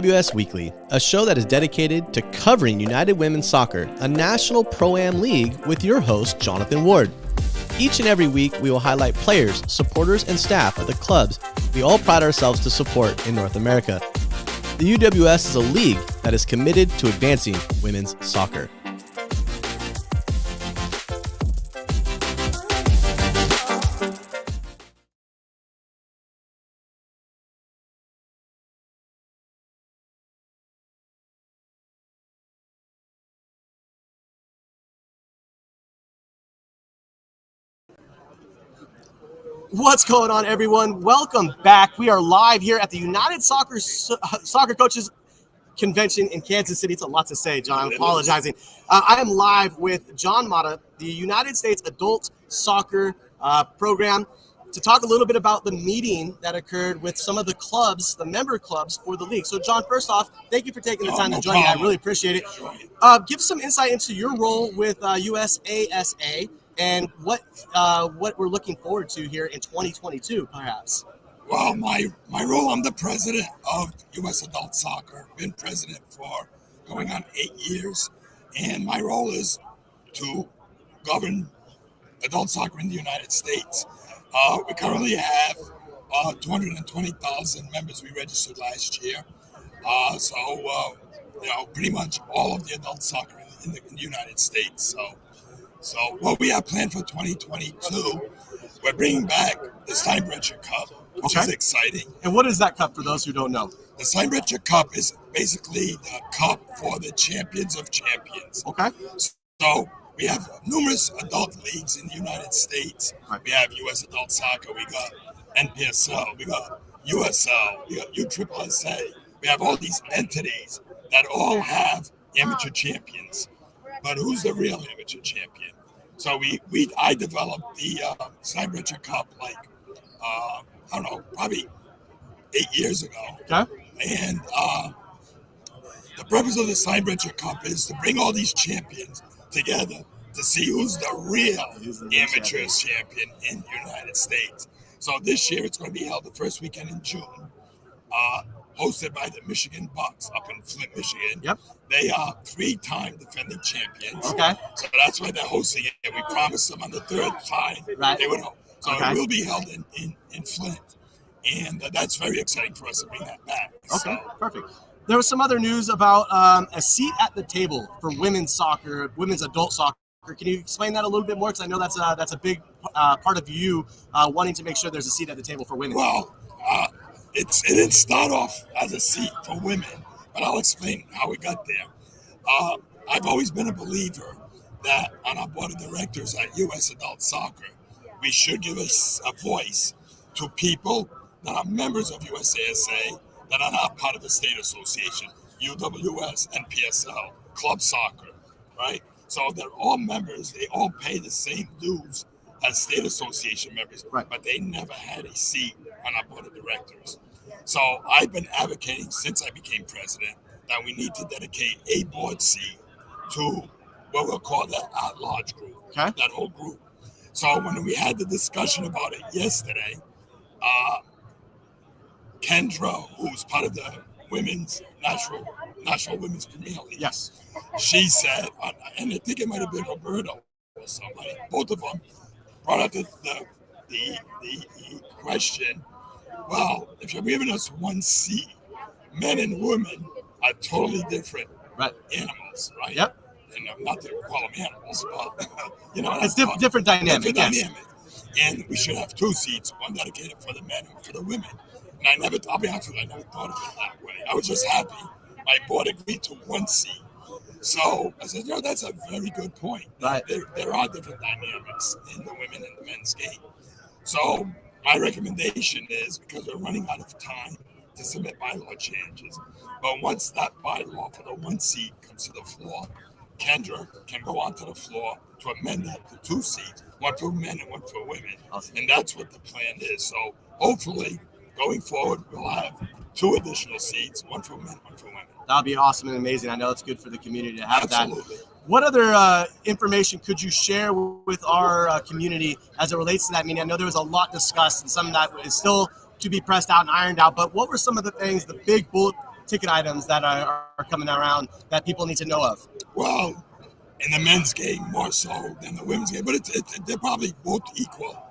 USASA Weekly, a show that is dedicated to covering United Women's Soccer, a national pro-am league with your host, Jonathan Ward. Each and every week, we will highlight players, supporters, and staff of the clubs we all pride ourselves to support in North America. The UWS is a league that is committed to advancing women's soccer. What's going on, everyone? Welcome back. We are live here at the United Soccer Coaches Convention in Kansas City. It's a lot to say, John. I'm apologizing. I am live with John Motta, the United States Adult Soccer Program, to talk a little bit about the meeting that occurred with some of the clubs, the member clubs for the league. So, John, first off, thank you for taking the time to join me. I really appreciate it. Give some insight into your role with USASA. And what we're looking forward to here in 2022, perhaps. Well, my role, I'm the president of U.S. Adult Soccer. Been president for going on 8 years. And my role is to govern adult soccer in the United States. We currently have 220,000 members we registered last year. Pretty much all of the adult soccer in the United States. So what we have planned for 2022, we're bringing back the Steinbrecher Cup, which is exciting. And what is that cup for those who don't know? The Steinbrecher Cup is basically the cup for the champions of champions. Okay. So we have numerous adult leagues in the United States. Right. We have U.S. Adult Soccer, we got NPSL, we got USL, we got USSSA. We have all these entities that all have amateur champions. But who's the real amateur champion? So I developed the Steinbrecher Cup probably 8 years ago. Okay. And the purpose of the Steinbrecher Cup is to bring all these champions together to see who's the real amateur champion in the United States. So this year it's going to be held the first weekend in June. Hosted by the Michigan Bucks up in Flint, Michigan. Yep. They are 3-time defending champions. Okay. So that's why they're hosting it. We promised them on the third time they would host. So it will be held in Flint. And that's very exciting for us to bring that back. Okay, perfect. There was some other news about a seat at the table for women's soccer, women's adult soccer. Can you explain that a little bit more? Because I know that's a big part of you wanting to make sure there's a seat at the table for women. Well, it didn't start off as a seat for women, but I'll explain how we got there. I've always been a believer that on our board of directors at U.S. Adult Soccer, we should give us a voice to people that are members of USASA that are not part of the state association, UWS, NPSL, club soccer, right? So they're all members. They all pay the same dues as state association members, right, but they never had a seat on our board of directors. So I've been advocating since I became president that we need to dedicate a board seat to what we'll call the at-large group, that whole group. So when we had the discussion about it yesterday, Kendra, who's part of the women's National Women's Premier League, she said, and I think it might have been Roberto or somebody, both of them brought up the question, well, if you're giving us one seat, men and women are totally different animals, right? Yep. And I'm not to call them animals, but, it's different dynamic. And we should have 2 seats, one dedicated for the men and for the women. And I'll be honest with you, I never thought of it that way. I was just happy my board agreed to 1 seat. So I said, that's a very good point. Right. There are different dynamics in the women and the men's game. So my recommendation is, because we're running out of time to submit bylaw changes, but once that bylaw for the 1 seat comes to the floor, Kendra can go onto the floor to amend that to 2 seats, 1 for men and 1 for women. Awesome. And that's what the plan is. So hopefully, going forward, we'll have 2 additional seats, 1 for men, 1 for women. That would be awesome and amazing. I know it's good for the community to have Absolutely. That. What other information could you share with our community as it relates to that meeting? I know there was a lot discussed and some that is still to be pressed out and ironed out, but what were some of the things, the big bullet ticket items that are coming around that people need to know of? Well, in the men's game more so than the women's game, but they're probably both equal.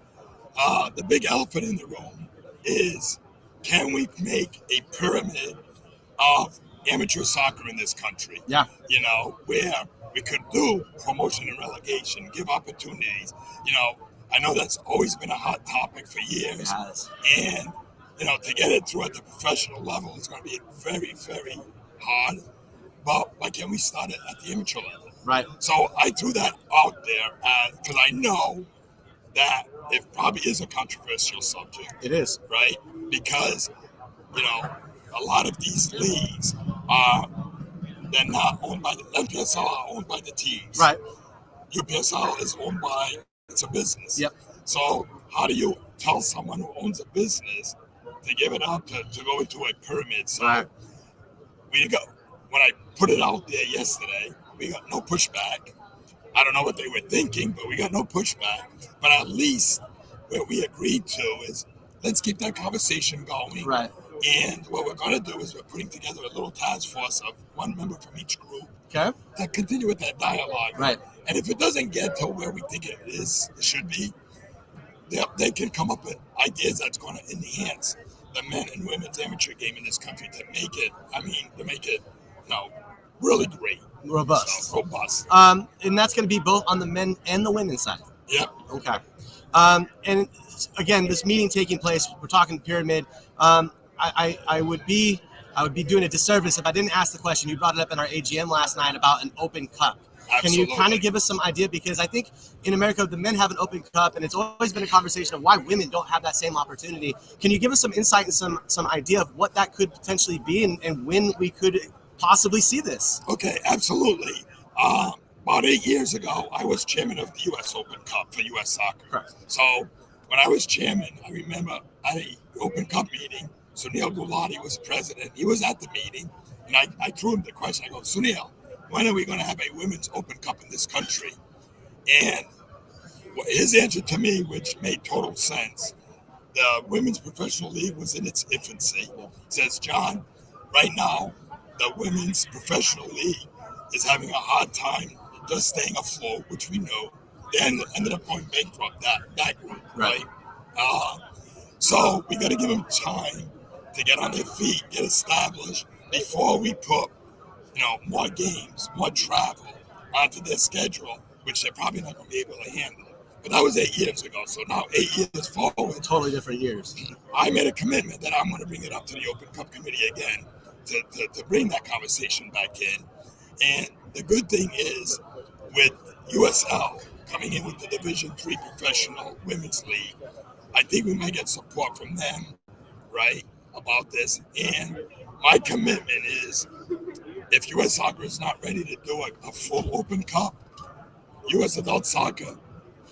The big elephant in the room is, can we make a pyramid of amateur soccer in this country? Yeah. Where we could do promotion and relegation, give opportunities. I know that's always been a hot topic for years. It has. And, to get it through at the professional level is going to be very, very hard. But why can't we start it at the amateur level? Right. So I threw that out there because I know that it probably is a controversial subject. It is. Right? Because, a lot of these leagues they're not owned by the NPSL, are owned by the teams. Right. UPSL is owned by, it's a business. Yep. So how do you tell someone who owns a business to give it up to go into a pyramid? So right. When I put it out there yesterday, we got no pushback. I don't know what they were thinking, but we got no pushback. But at least what we agreed to is, let's keep that conversation going. Right. And what we're going to do is we're putting together a little task force of one member from each group. Okay. To continue with that dialogue. Right. And if it doesn't get to where we think it should be, they can come up with ideas that's going to enhance the men and women's amateur game in this country to make it, really great. Robust. So, robust. And that's going to be both on the men and the women's side. Yep. Okay. And again, this meeting taking place, we're talking pyramid. I would be doing a disservice if I didn't ask the question. You brought it up in our AGM last night about an open cup. Absolutely. Can you kind of give us some idea? Because I think in America, the men have an open cup, and it's always been a conversation of why women don't have that same opportunity. Can you give us some insight and some idea of what that could potentially be and when we could possibly see this? Okay, absolutely. About 8 years ago, I was chairman of the U.S. Open Cup for U.S. Soccer. Correct. So when I was chairman, I remember at an Open Cup meeting, Sunil Gulati was president. He was at the meeting, and I threw him the question. I go, Sunil, when are we going to have a women's Open Cup in this country? And his answer to me, which made total sense, the Women's Professional League was in its infancy. Says, John, right now, the Women's Professional League is having a hard time just staying afloat, which we know. They ended up going bankrupt, that group, right? So we got to give them time to get on their feet, get established before we put, more games, more travel onto their schedule, which they're probably not going to be able to handle. But that was 8 years ago. So now 8 years forward. Totally different years. I made a commitment that I'm going to bring it up to the Open Cup Committee again to bring that conversation back in. And the good thing is, with USL coming in with the Division III Professional Women's League, I think we might get support from them, right, about this. And my commitment is, if U.S. Soccer is not ready to do a full Open Cup, U.S. Adult Soccer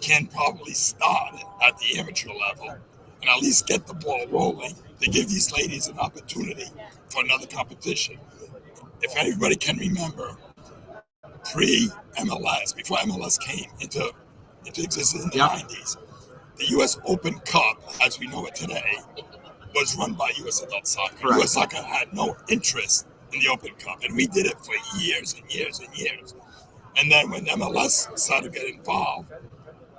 can probably start at the amateur level and at least get the ball rolling to give these ladies an opportunity for another competition. If everybody can remember, pre-MLS, before MLS came into existence in the 90s, the U.S. Open Cup, as we know it today, was run by U.S. Adult Soccer. Correct. U.S. Soccer had no interest in the Open Cup, and we did it for years and years and years. And then when MLS started to get involved,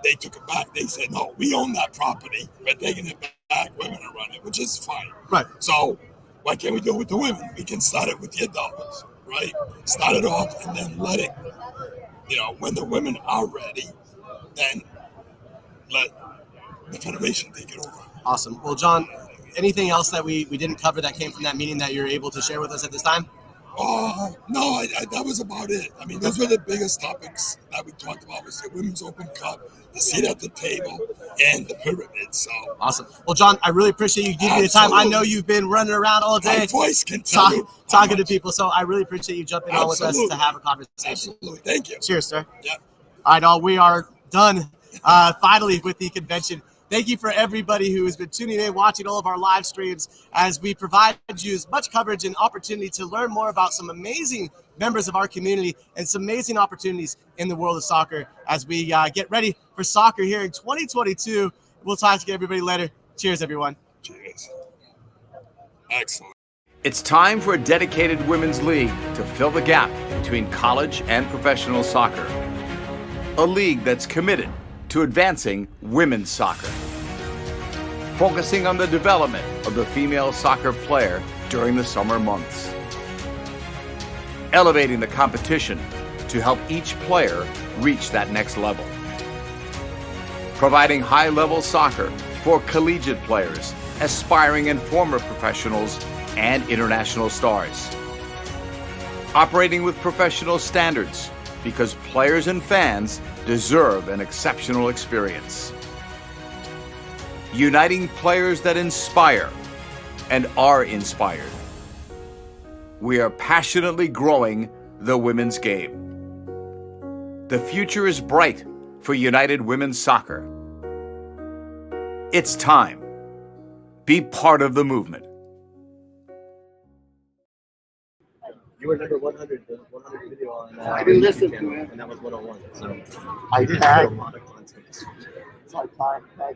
they took it back. They said, no, we own that property. We're taking it back. We're going to run it, which is fine. Right. So why can't we do it with the women? We can start it with the adults, right? Start it off and then let it, when the women are ready, then let the federation take it over. Awesome. Well, John, anything else that we didn't cover that came from that meeting that you're able to share with us at this time? No, that was about it. I mean, those were the biggest topics that we talked about, was the Women's Open Cup, the seat at the table, and the pyramid. So awesome. Well, John, I really appreciate you giving me the time. I know you've been running around all day. My voice can tell you talking to people, so I really appreciate you jumping on with us to have a conversation. Absolutely. Thank you. Cheers, sir. Yeah. All right, all, we are done finally with the convention. Thank you for everybody who has been tuning in, watching all of our live streams as we provide you as much coverage and opportunity to learn more about some amazing members of our community and some amazing opportunities in the world of soccer as we get ready for soccer here in 2022. We'll talk to everybody later. Cheers, everyone. Cheers. Excellent. It's time for a dedicated women's league to fill the gap between college and professional soccer. A league that's committed to advancing women's soccer, focusing on the development of the female soccer player during the summer months, elevating the competition to help each player reach that next level, providing high-level soccer for collegiate players, aspiring and former professionals, and international stars. Operating with professional standards because players and fans deserve an exceptional experience. Uniting players that inspire and are inspired. We are passionately growing the women's game. The future is bright for United Women's Soccer. It's time. Be part of the movement. You were number 100, the 100 video on I didn't listen to it. And that was 101. So I you did tagged. a lot of content. So I